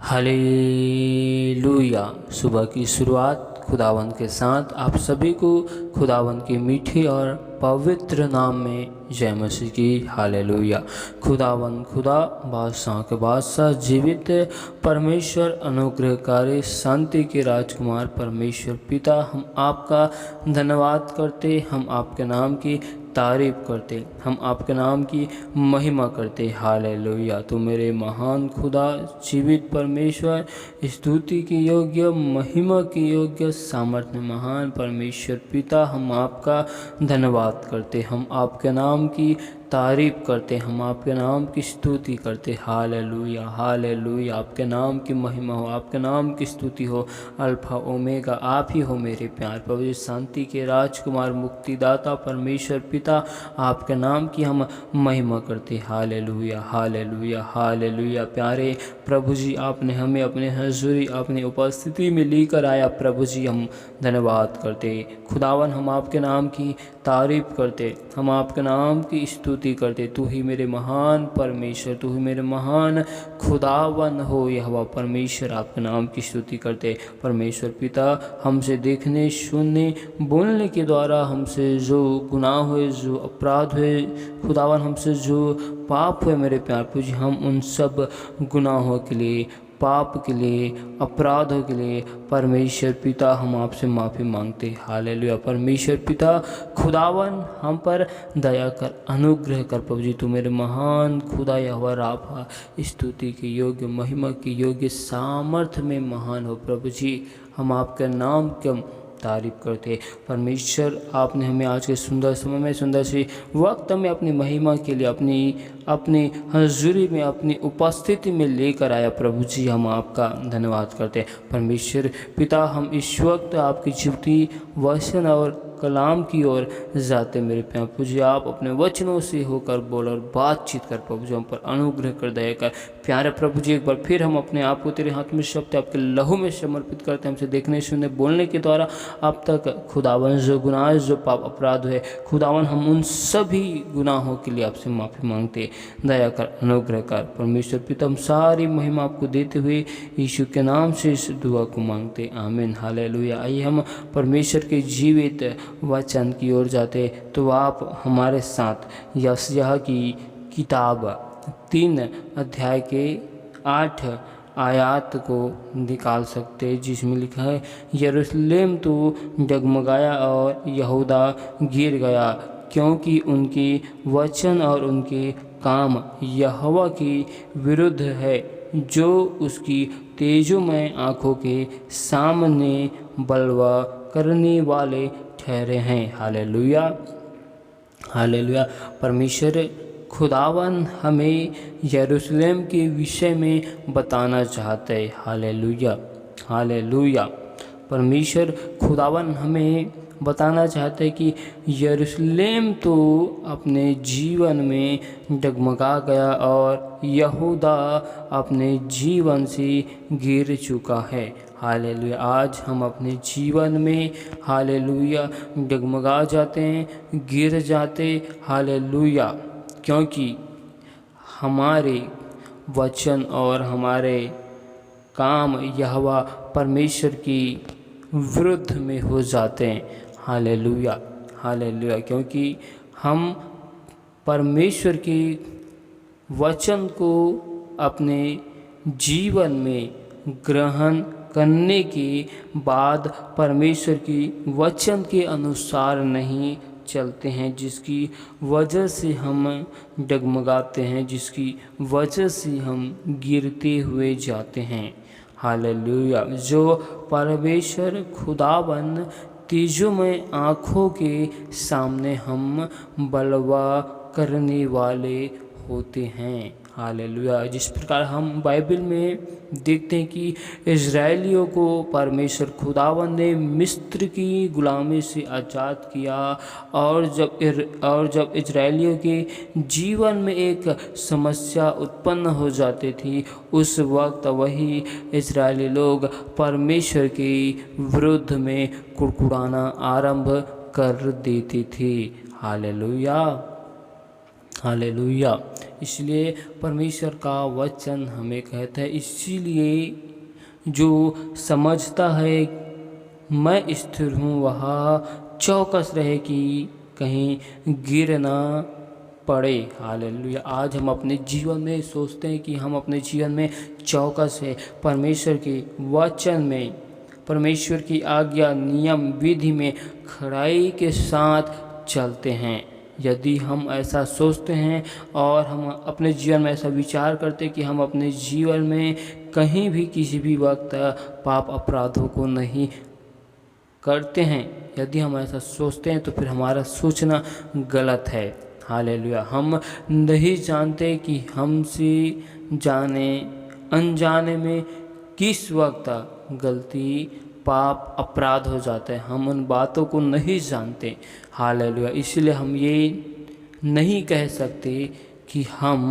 Hallelujah. सुबह की शुरुआत खुदावन के साथ आप सभी को खुदावन की मीठी और पवित्र नाम में जय मसीह की। हालेलुया। खुदावन खुदा बादशाह के बादशाह जीवित परमेश्वर अनुग्रहकारी शांति के राजकुमार परमेश्वर पिता, हम आपका धन्यवाद करते, हम आपके नाम की तारीफ करते, हम आपके नाम की महिमा करते। हालेलुया। तो मेरे महान खुदा जीवित परमेश्वर, स्तुति की योग्य, महिमा की योग्य, सामर्थ्य महान परमेश्वर पिता, हम आपका धन्यवाद करते, हम आपके नाम की तारीफ करते, हम आपके नाम की स्तुति करते। Hallelujah hallelujah. आपके नाम की महिमा हो, आपके नाम की स्तुति हो। अल्फा ओमेगा आप ही हो मेरे प्यार पवित्र शांति के राजकुमार मुक्तिदाता परमेश्वर पिता, आपके नाम की हम महिमा करते। Hallelujah hallelujah hallelujah. प्यारे प्रभु जी, आपने हमें अपने हजूरी, अपनी उपस्थिति में लेकर आया। प्रभु जी, हम धन्यवाद करते। खुदावन, हम आपके नाम की तारीफ करते, हम आपके नाम की स्तुति करते। तू ही मेरे महान परमेश्वर, तू ही मेरे महान खुदावन हो। यहोवा परमेश्वर, आपके नाम की स्तुति करते। परमेश्वर पिता, हमसे देखने, सुनने, बोलने के द्वारा हमसे जो गुनाह हुए, जो अपराध हुए, खुदावन हमसे जो पाप हुए मेरे प्यार पूजी, हम उन सब गुनाहों के लिए, पाप के लिए, अपराधों के लिए परमेश्वर पिता हम आपसे माफ़ी मांगते। हालेलुया। परमेश्वर पिता खुदावन, हम पर दया कर, अनुग्रह कर। प्रभु जी, तू मेरे महान खुदा यहोवा राफा, स्तुति के योग्य, महिमा के योग्य, सामर्थ्य में महान हो। प्रभु जी, हम आपके नाम के तारीफ करते। परमेश्वर, आपने हमें आज के सुंदर समय में, सुंदर सी वक्त में अपनी महिमा के लिए, अपनी हजूरी में, अपनी उपस्थिति में लेकर आया। प्रभु जी, हम आपका धन्यवाद करते। परमेश्वर पिता, हम इस वक्त आपकी जीवती वचन और कलाम की ओर जाते मेरे प्यार प्रभु जी। आप अपने वचनों से होकर बोल और बातचीत कर। प्रभु जी, हम पर अनुग्रह कर, दया कर। प्यारे प्रभु जी, एक बार फिर हम अपने आप को तेरे हाथ में सौंपते, आपके लहू में समर्पित करते। हमसे देखने, सुनने, बोलने के द्वारा अब तक खुदावन जो गुनाह, जो पाप अपराध है, खुदावन हम उन सभी गुनाहों के लिए आपसे माफ़ी मांगते। दया कर, अनुग्रह कर। परमेश्वर पिता, हम सारी महिमा आपको देते हुए यीशु के नाम से इस दुआ को मांगते। आमीन। हालेलुया। आइए हम परमेश्वर के जीवित वचन की ओर जाते, तो आप हमारे साथ यशायाह की किताब 3 अध्याय के 8 आयत को निकाल सकते, जिसमें लिखा है, यरूशलेम तो डगमगाया और यहूदा गिर गया, क्योंकि उनके वचन और उनके काम यहोवा के विरुद्ध है, जो उसकी तेजोमय आँखों के सामने बलवा करने वाले ठहरे हैं। Hallelujah hallelujah. परमेश्वर खुदावन हमें यरूशलेम के विषय में बताना चाहते हैं। Hallelujah hallelujah. परमेश्वर खुदावन हमें बताना चाहते हैं कि यरूशलेम तो अपने जीवन में डगमगा गया और यहूदा अपने जीवन से गिर चुका है। हालेलुया। आज हम अपने जीवन में हालेलुया डगमगा जाते हैं, गिर जाते। हालेलुया। क्योंकि हमारे वचन और हमारे काम यहोवा परमेश्वर की विरुद्ध में हो जाते हैं। Hallelujah hallelujah. क्योंकि हम परमेश्वर के वचन को अपने जीवन में ग्रहण करने के बाद परमेश्वर की वचन के अनुसार नहीं चलते हैं, जिसकी वजह से हम डगमगाते हैं, जिसकी वजह से हम गिरते हुए जाते हैं। हालेलुया। जो परमेश्वर खुदावन तेजोमय आँखों के सामने हम बलवा करने वाले होते हैं। हालेलुया। जिस प्रकार हम बाइबल में देखते हैं कि इज़राइलियों को परमेश्वर खुदावन ने मिस्र की गुलामी से आज़ाद किया, और जब इज़राइलियों के जीवन में एक समस्या उत्पन्न हो जाती थी, उस वक्त वही इज़राइली लोग परमेश्वर के विरुद्ध में कुड़कुड़ाना आरंभ कर देती थी। Hallelujah hallelujah. इसलिए परमेश्वर का वचन हमें कहता है, इसीलिए जो समझता है मैं स्थिर हूँ वह चौकस रहे कि कहीं गिर ना पड़े। हालेलुया। आज हम अपने जीवन में सोचते हैं कि हम अपने जीवन में चौकस है, परमेश्वर के वचन में, परमेश्वर की आज्ञा नियम विधि में खड़ाई के साथ चलते हैं। यदि हम ऐसा सोचते हैं और हम अपने जीवन में ऐसा विचार करते हैं कि हम अपने जीवन में कहीं भी किसी भी वक्त पाप अपराधों को नहीं करते हैं, यदि हम ऐसा सोचते हैं तो फिर हमारा सोचना गलत है। हालेलुया। हम नहीं जानते कि हमसे जाने अनजाने में किस वक्त गलती पाप अपराध हो जाता है, हम उन बातों को नहीं जानते। हालेलुया। इसलिए हम ये नहीं कह सकते कि हम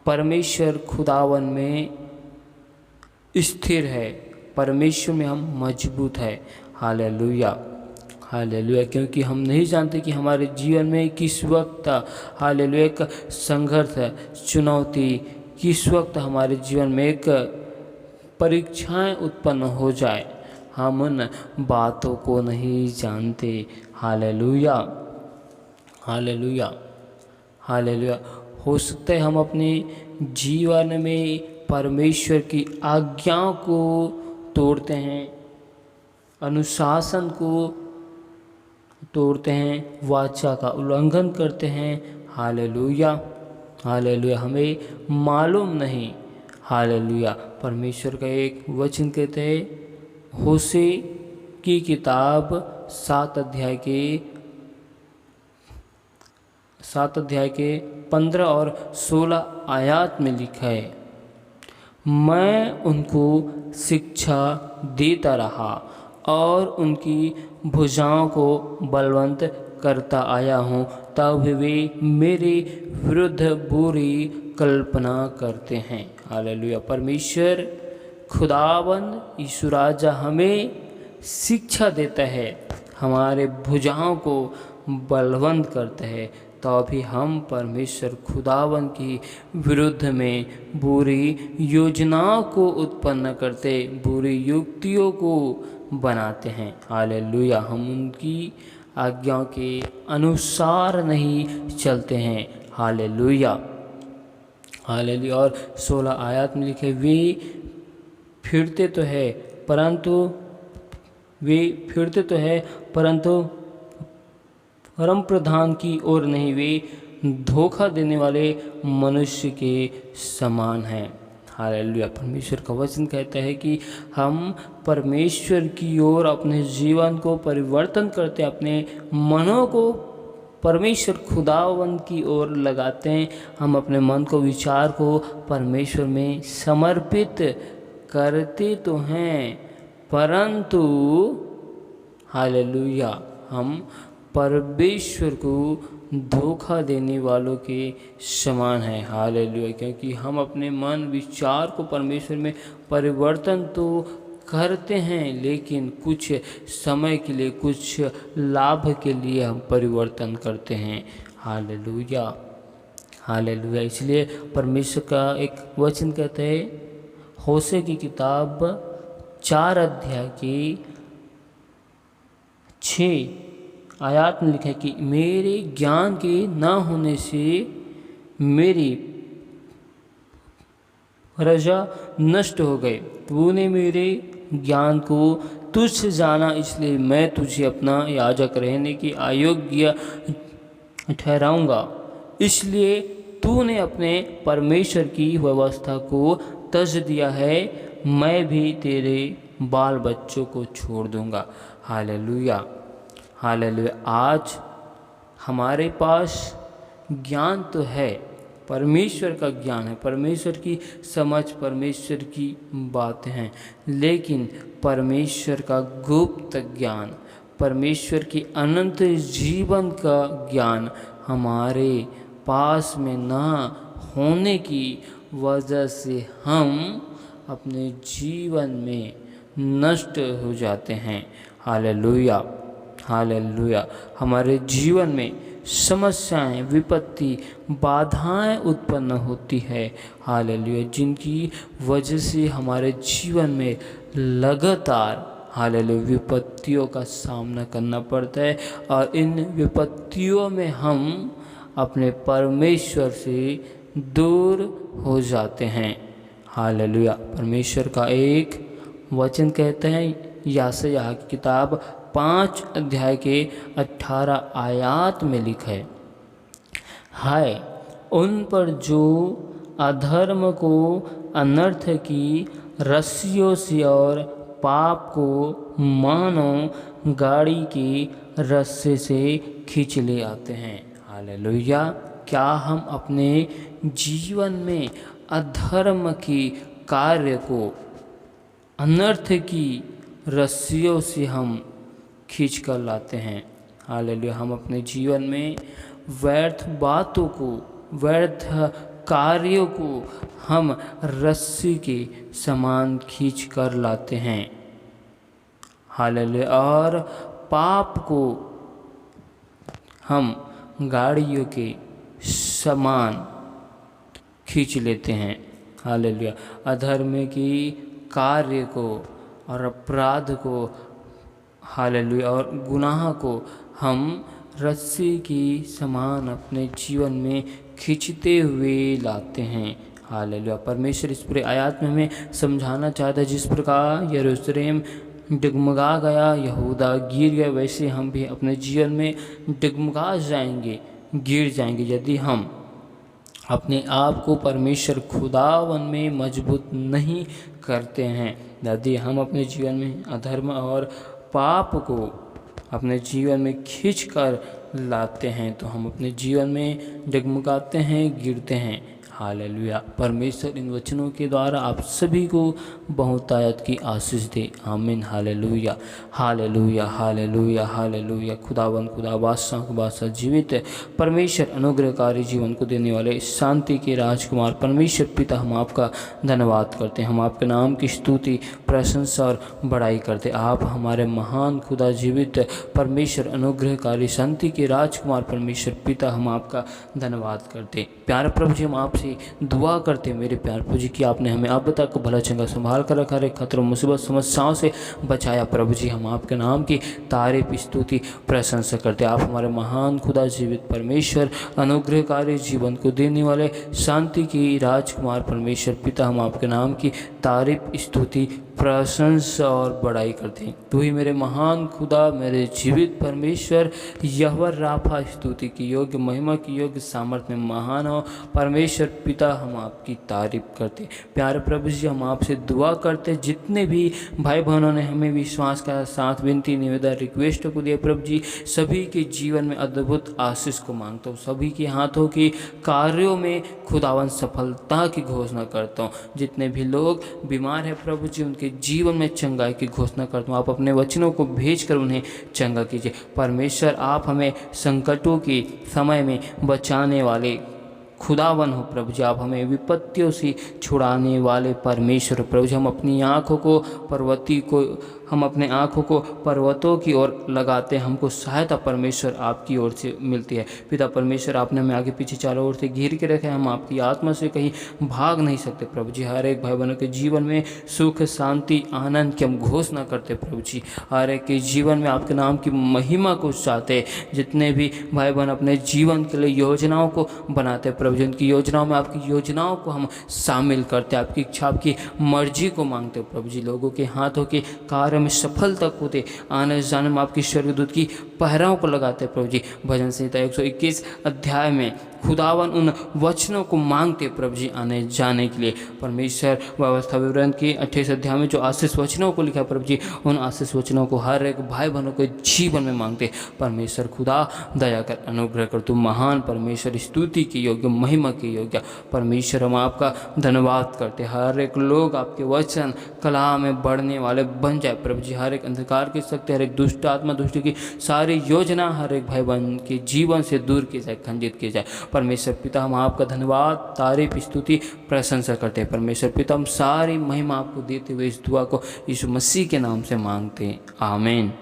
परमेश्वर खुदावन में स्थिर है, परमेश्वर में हम मजबूत है। हालेलुया। हालेलुया। क्योंकि हम नहीं जानते कि हमारे जीवन में किस वक्त, हालेलुया, एक संघर्ष है, चुनौती, किस वक्त हमारे जीवन में एक परीक्षाएं उत्पन्न हो जाए, हम उन बातों को नहीं जानते। हालेलुया। हालेलुया। हालेलुया। हो सकता है हम अपने जीवन में परमेश्वर की आज्ञाओं को तोड़ते हैं, अनुशासन को तोड़ते हैं, वाचा का उल्लंघन करते हैं। हालेलुया। हालेलुया। हमें मालूम नहीं। हालेलुया। परमेश्वर का एक वचन कहते हैं, होशे की किताब 7 अध्याय के 15 और 16 आयत में लिखा है, मैं उनको शिक्षा देता रहा और उनकी भुजाओं को बलवंत करता आया हूँ, तब वे मेरे विरुद्ध बुरी कल्पना करते हैं। हालेलुया। परमेश्वर खुदावन यीशु राजा हमें शिक्षा देता है, हमारे भुजाओं को बलवंत करता है, तभी हम परमेश्वर खुदावन की विरुद्ध में बुरी योजनाओं को उत्पन्न करते, बुरी युक्तियों को बनाते हैं। हालेलुया। हम उनकी आज्ञाओं के अनुसार नहीं चलते हैं। हालेलुया। हालेलुया। और 16 आयत में लिखे, वे फिरते तो है परंतु परम प्रधान की ओर नहीं, वे धोखा देने वाले मनुष्य के समान हैं। हालेलुया। परमेश्वर का वचन कहता है कि हम परमेश्वर की ओर अपने जीवन को परिवर्तन करते, अपने मनों को परमेश्वर खुदावन की ओर लगाते हैं। हम अपने मन को, विचार को परमेश्वर में समर्पित करते तो हैं, परंतु हालेलुया, हम परमेश्वर को धोखा देने वालों के समान है। हालेलुया। क्योंकि हम अपने मन विचार को परमेश्वर में परिवर्तन तो करते हैं, लेकिन कुछ समय के लिए, कुछ लाभ के लिए हम परिवर्तन करते हैं। हालेलुया। हालेलुया। इसलिए परमेश्वर का एक वचन कहते हैं, होशे की किताब 4 अध्याय की 6 आयत में लिखा है कि मेरे ज्ञान के न होने से मेरी प्रजा नष्ट हो गई, तूने मेरे ज्ञान को तुझसे जाना, इसलिए मैं तुझे अपना याजक रहने की अयोग्य ठहराऊंगा। इसलिए तूने अपने परमेश्वर की व्यवस्था को तज दिया है, मैं भी तेरे बाल बच्चों को छोड़ दूंगा। हालेलुया। हालेलुया। आज हमारे पास ज्ञान तो है, परमेश्वर का ज्ञान है, परमेश्वर की समझ, परमेश्वर की बातें हैं, लेकिन परमेश्वर का गुप्त ज्ञान, परमेश्वर की अनंत जीवन का ज्ञान हमारे पास में ना होने की वजह से हम अपने जीवन में नष्ट हो जाते हैं। हालेलुया। हालेलुया। हमारे जीवन में समस्याएं, विपत्ति, बाधाएं उत्पन्न होती है, हालेलुया, जिनकी वजह से हमारे जीवन में लगातार हालेलुया विपत्तियों का सामना करना पड़ता है और इन विपत्तियों में हम अपने परमेश्वर से दूर हो जाते हैं। हालेलुया। परमेश्वर का एक वचन कहते हैं यशायाह की किताब 5 अध्याय के 18 आयात में लिखा है, हाय उन पर जो अधर्म को अनर्थ की रस्सियों से और पाप को मानो गाड़ी की रस्से से खींच ले आते हैं। हालेलुया। क्या हम अपने जीवन में अधर्म की कार्य को, अनर्थ की रस्सियों से हम खींच कर लाते हैं। हालेलुया। हम अपने जीवन में व्यर्थ बातों को, व्यर्थ कार्यों को हम रस्सी के समान खींच कर लाते हैं। हालेलुया। और पाप को हम गाड़ियों के समान खींच लेते हैं। हालेलुया। अधर्म की कार्य को और अपराध को, हालेलुया, और गुनाह को हम रस्सी की समान अपने जीवन में खींचते हुए लाते हैं। हालेलुया। परमेश्वर इस पूरे आयत में हमें समझाना चाहता है, जिस प्रकार यरूशलेम डगमगा गया, यहूदा गिर गया, वैसे हम भी अपने जीवन में डगमगा जाएंगे, गिर जाएंगे, यदि हम अपने आप को परमेश्वर खुदावन में मजबूत नहीं करते हैं। यदि हम अपने जीवन में अधर्म और पाप को अपने जीवन में खींच कर लाते हैं तो हम अपने जीवन में डगमगाते हैं, गिरते हैं। हालेलुया। परमेश्वर इन वचनों के द्वारा आप सभी को बहुतायत की आशीष दे। आमीन। Hallelujah, hallelujah, hallelujah, hallelujah. खुदावन खुदा बादशाह जीवित परमेश्वर अनुग्रहकारी जीवन को देने वाले शांति के राजकुमार परमेश्वर पिता, हम आपका धन्यवाद करते हैं। हम आपके नाम की स्तुति, प्रशंसा और बड़ाई करते। आप हमारे महान खुदा जीवित परमेश्वर अनुग्रहकारी शांति के राजकुमार परमेश्वर पिता, हम आपका धन्यवाद करते। प्यारे प्रभु जी, हम आपसे दुआ करते मेरे प्यारे प्रभु जी कि आपने हमें अब तक भला चंगा संभाल कर रखा है, खतरों मुसीबत समस्याओं से बचाया। प्रभु जी, हम आपके नाम की तारीफ, स्तुति, प्रशंसा करते। आप हमारे महान खुदा जीवित परमेश्वर अनुग्रहकारी जीवन को देने वाले शांति की राजकुमार परमेश्वर पिता, हम आपके नाम की तारीफ, स्तुति, प्रशंसा और बड़ाई करते हैं। तू ही मेरे महान खुदा, मेरे जीवित परमेश्वर यहोवा राफा, स्तुति की योग्य, महिमा की योग्य, सामर्थ्य में महान हो परमेश्वर पिता, हम आपकी तारीफ करते। प्यारे प्रभु जी, हम आपसे दुआ करते, जितने भी भाई बहनों ने हमें विश्वास का साथ, विनती, निवेदन, रिक्वेस्ट को दिया प्रभु जी, सभी के जीवन में अद्भुत आशीष को मांगता हूँ। सभी के हाथों की कार्यों में खुदावन सफलता की घोषणा करता हूँ। जितने भी लोग बीमार हैं प्रभु जी, उनके जीवन में चंगाई की घोषणा करता हूँ। आप अपने वचनों को भेजकर उन्हें चंगा कीजिए। परमेश्वर, आप हमें संकटों के समय में बचाने वाले खुदावन हो प्रभु जी। आप हमें विपत्तियों से छुड़ाने वाले परमेश्वर प्रभु जी। हम अपनी आँखों को पर्वतों की ओर लगाते हैं। हमको सहायता परमेश्वर आपकी ओर से मिलती है। पिता परमेश्वर, आपने हमें आगे पीछे चारों ओर से घेर के रखे। हम आपकी आत्मा से कहीं भाग नहीं सकते प्रभु जी। हर एक भाई बहनों के जीवन में सुख, शांति, आनंद की हम घोषणा करते प्रभु जी। हर एक के जीवन में आपके नाम की महिमा को चाहते। जितने भी भाई बहन अपने जीवन के लिए योजनाओं को बनाते प्रभु जी, उनकी योजनाओं में आपकी योजनाओं को हम शामिल करते, आपकी इच्छा, आपकी मर्जी को मांगते हो प्रभु जी। लोगों के हाथों के कार्य में सफलता को दे, आने जाने में आपकी स्वर्गदूत की पहराओं को लगाते प्रभु जी। भजन संहिता 121 अध्याय में खुदावन उन वचनों को मांगते प्रभु जी आने जाने के लिए। परमेश्वर व्यवस्था विवरण के 28 अध्याय में जो आशीष वचनों को लिखा प्रभु जी, उन आशीष वचनों को हर एक भाई बहनों के जीवन में मांगते। परमेश्वर खुदा दया कर, अनुग्रह कर। तू महान परमेश्वर, स्तुति के योग्य, महिमा के योग्य परमेश्वर, हम आपका धन्यवाद करते। हर एक लोग आपके वचन कला में बढ़ने वाले बन जाए प्रभु जी। हर एक अंधकार की शक्ति, हर एक दुष्ट आत्मा, दुष्ट की सारी योजना हर एक भाई बहन के जीवन से दूर की जाए, खंडित की जाए। परमेश्वर पिता, हम आपका धन्यवाद, तारीफ, स्तुति, प्रशंसा करते हैं। परमेश्वर पिता, हम सारी महिमा आपको देते हुए इस दुआ को यीशु मसीह के नाम से मांगते हैं। आमीन।